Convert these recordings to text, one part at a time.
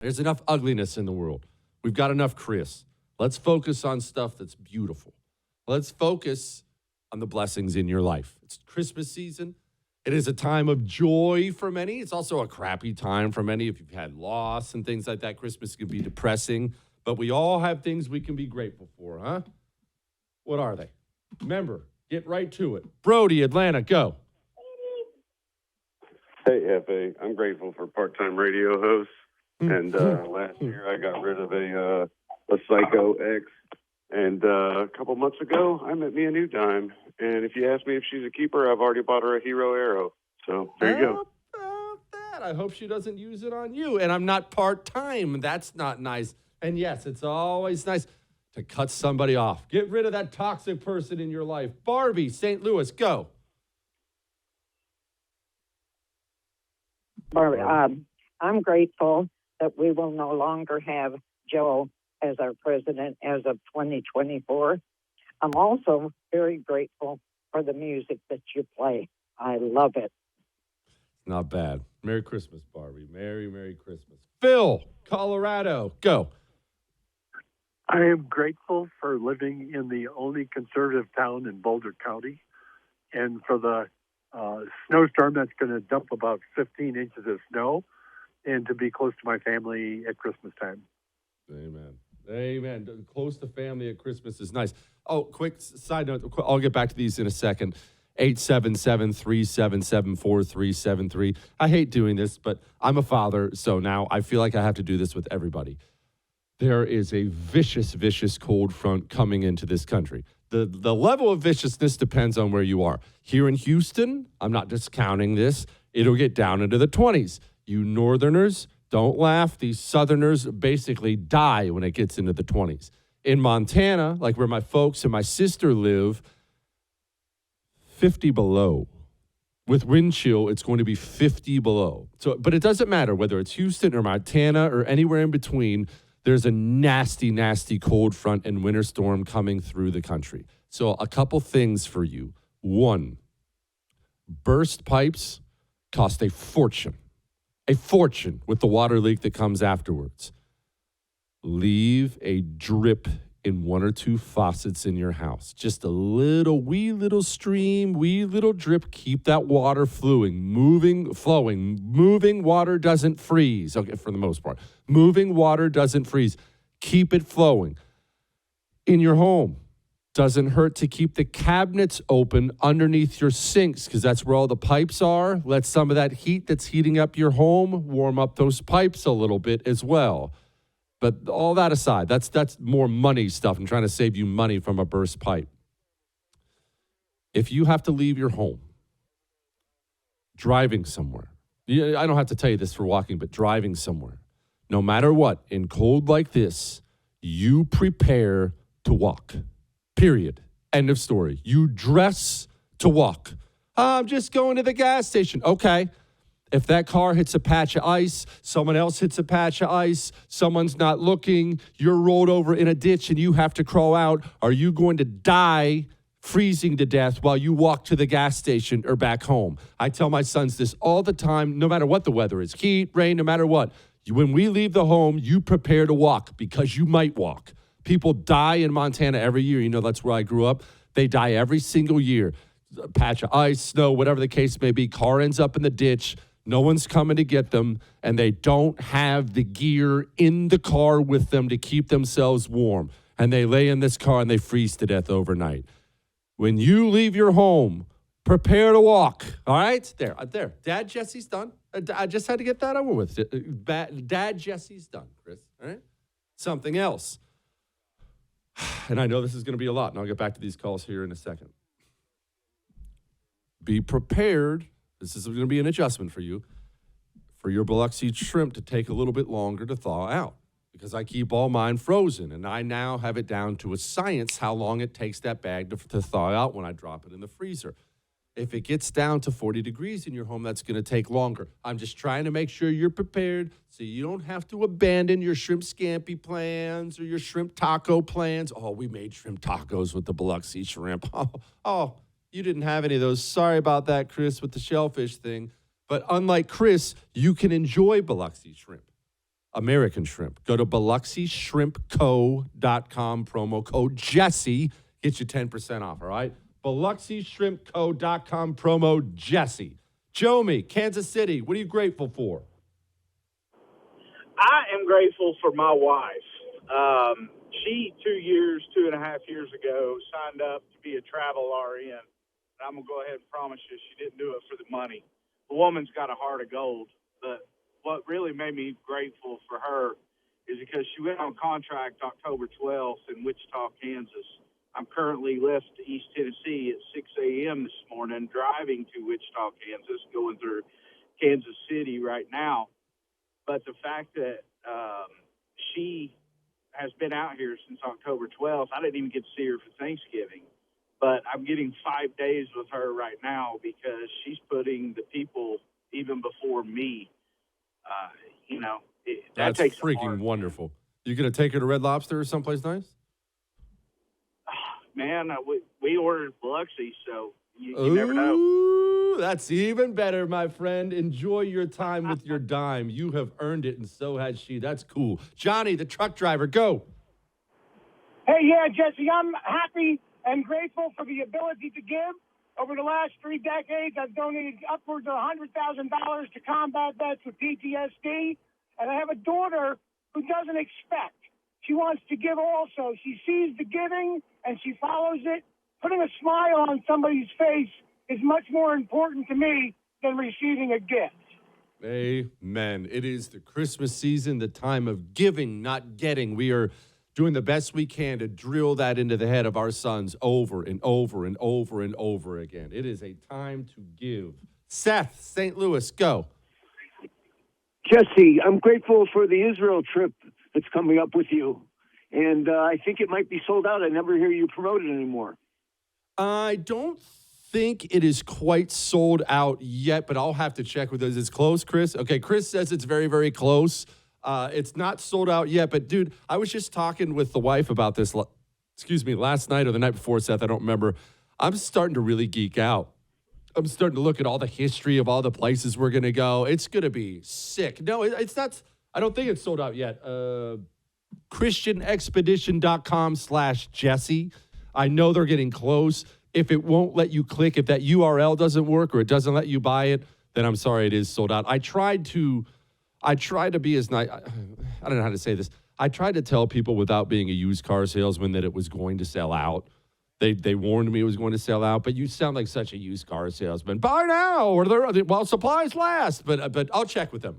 There's enough ugliness in the world. We've got enough Chris. Let's focus on stuff that's beautiful. Let's focus on the blessings in your life. It's Christmas season. It is a time of joy for many. It's also a crappy time for many. If you've had loss and things like that, Christmas can be depressing. But we all have things we can be grateful for, huh? What are they? Remember, get right to it. Brody, Atlanta, go. Hey, F.A. I'm grateful for part-time radio hosts. And last year I got rid of a psycho ex. And a couple months ago, I met me a new dime. And if you ask me if she's a keeper, I've already bought her a hero arrow. So there you go. That. I hope she doesn't use it on you. And I'm not part-time. That's not nice. And yes, it's always nice to cut somebody off. Get rid of that toxic person in your life. Barbie, St. Louis, go. Barbie, I'm grateful that we will no longer have Joe as our president as of 2024. I'm also very grateful for the music that you play. I love it. Not bad. Merry Christmas, Barbie. Merry Christmas. Phil, Colorado, go. I am grateful for living in the only conservative town in Boulder County and for the snowstorm that's going to dump about 15 inches of snow and to be close to my family at Christmas time. Amen. Close to family at Christmas is nice. Oh, quick side note. I'll get back to these in a second. 877-377-4373. I hate doing this, but I'm a father, so now I feel like I have to do this with everybody. There is a vicious cold front coming into this country. The level of viciousness depends on where you are. Here in Houston, I'm not discounting this, it'll get down into the 20s. You northerners, don't laugh. These southerners basically die when it gets into the 20s. In Montana, like where my folks and my sister live, 50 below. With wind chill, it's going to be 50 below. So, but it doesn't matter whether it's Houston or Montana or anywhere in between. There's a nasty cold front and winter storm coming through the country. So a couple things for you. One, burst pipes cost a fortune with the water leak that comes afterwards. Leave a drip in one or two faucets in your house. Just a wee little stream, wee little drip. Keep that water flowing. Moving water doesn't freeze. Okay, for the most part. Moving water doesn't freeze. Keep it flowing. In your home, doesn't hurt to keep the cabinets open underneath your sinks because that's where all the pipes are. Let some of that heat that's heating up your home warm up those pipes a little bit as well. But all that aside, that's more money stuff. I'm trying to save you money from a burst pipe. If you have to leave your home, driving somewhere, I don't have to tell you this for walking, but driving somewhere, no matter what, in cold like this, you prepare to walk. Period. End of story. You dress to walk. I'm just going to the gas station. Okay. If that car hits a patch of ice, someone else hits a patch of ice, someone's not looking, you're rolled over in a ditch and you have to crawl out, are you going to die freezing to death while you walk to the gas station or back home? I tell my sons this all the time, no matter what the weather is, heat, rain, no matter what. When we leave the home, you prepare to walk because you might walk. People die in Montana every year. You know, that's where I grew up. They die every single year. A patch of ice, snow, whatever the case may be, car ends up in the ditch. No one's coming to get them, and they don't have the gear in the car with them to keep themselves warm. And they lay in this car and they freeze to death overnight. When you leave your home, prepare to walk. All right? There. Dad Jesse's done. I just had to get that over with. Dad Jesse's done, Chris. All right? Something else. And I know this is going to be a lot, and I'll get back to these calls here in a second. Be prepared. This is going to be an adjustment for you, for your Biloxi shrimp to take a little bit longer to thaw out because I keep all mine frozen, and I now have it down to a science how long it takes that bag to thaw out when I drop it in the freezer. If it gets down to 40 degrees in your home, that's going to take longer. I'm just trying to make sure you're prepared so you don't have to abandon your shrimp scampi plans or your shrimp taco plans. Oh, we made shrimp tacos with the Biloxi shrimp. Oh, you didn't have any of those. Sorry about that, Chris, with the shellfish thing. But unlike Chris, you can enjoy Biloxi shrimp. American shrimp. Go to BiloxiShrimpCo.com, promo code Jesse, gets you 10% off, all right? BiloxiShrimpCo.com, promo Jesse. Jomi, Kansas City, what are you grateful for? I am grateful for my wife. She 2.5 years ago, signed up to be a travel RN. And I'm going to go ahead and promise you she didn't do it for the money. The woman's got a heart of gold. But what really made me grateful for her is because she went on contract October 12th in Wichita, Kansas. I'm currently left to East Tennessee at 6 a.m. this morning, driving to Wichita, Kansas, going through Kansas City right now. But the fact that she has been out here since October 12th, I didn't even get to see her for Thanksgiving. But I'm getting 5 days with her right now because she's putting the people even before me. That That's takes freaking wonderful. You going to take her to Red Lobster or someplace nice? Man, we ordered Biloxi, so you never know. Ooh, that's even better, my friend. Enjoy your time with your dime. You have earned it, and so has she. That's cool. Johnny, the truck driver, go. Hey, yeah, Jesse, I'm happy and grateful for the ability to give. Over the last 3 decades, I've donated upwards of $100,000 to combat vets with PTSD, and I have a daughter who doesn't expect. She wants to give also. She sees the giving, and she follows it. Putting a smile on somebody's face is much more important to me than receiving a gift. Amen. It is the Christmas season, the time of giving, not getting. We are doing the best we can to drill that into the head of our sons over and over and over and over again. It is a time to give. Seth, St. Louis, go. Jesse, I'm grateful for the Israel trip that's coming up with you. And I think it might be sold out. I never hear you promote it anymore. I don't think it is quite sold out yet, but I'll have to check with those. It's close, Chris? Okay, Chris says it's very, very close. It's not sold out yet, but dude, I was just talking with the wife about this, last night or the night before, Seth, I don't remember. I'm starting to really geek out. I'm starting to look at all the history of all the places we're going to go. It's going to be sick. No, it's not. I don't think it's sold out yet. ChristianExpedition.com/Jesse. I know they're getting close. If it won't let you click, if that URL doesn't work or it doesn't let you buy it, then I'm sorry, it is sold out. I tried to be as nice. I don't know how to say this. I tried to tell people without being a used car salesman that it was going to sell out. They warned me it was going to sell out, but you sound like such a used car salesman. Buy now, or while supplies last. But I'll check with them.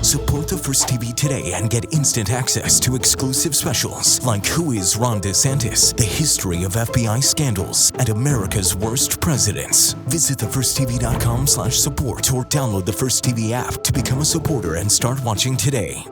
Support the First TV today and get instant access to exclusive specials like Who is Ron DeSantis, the history of FBI scandals, and America's worst presidents. Visit thefirsttv.com/support or download the First TV app to become a supporter and start watching today.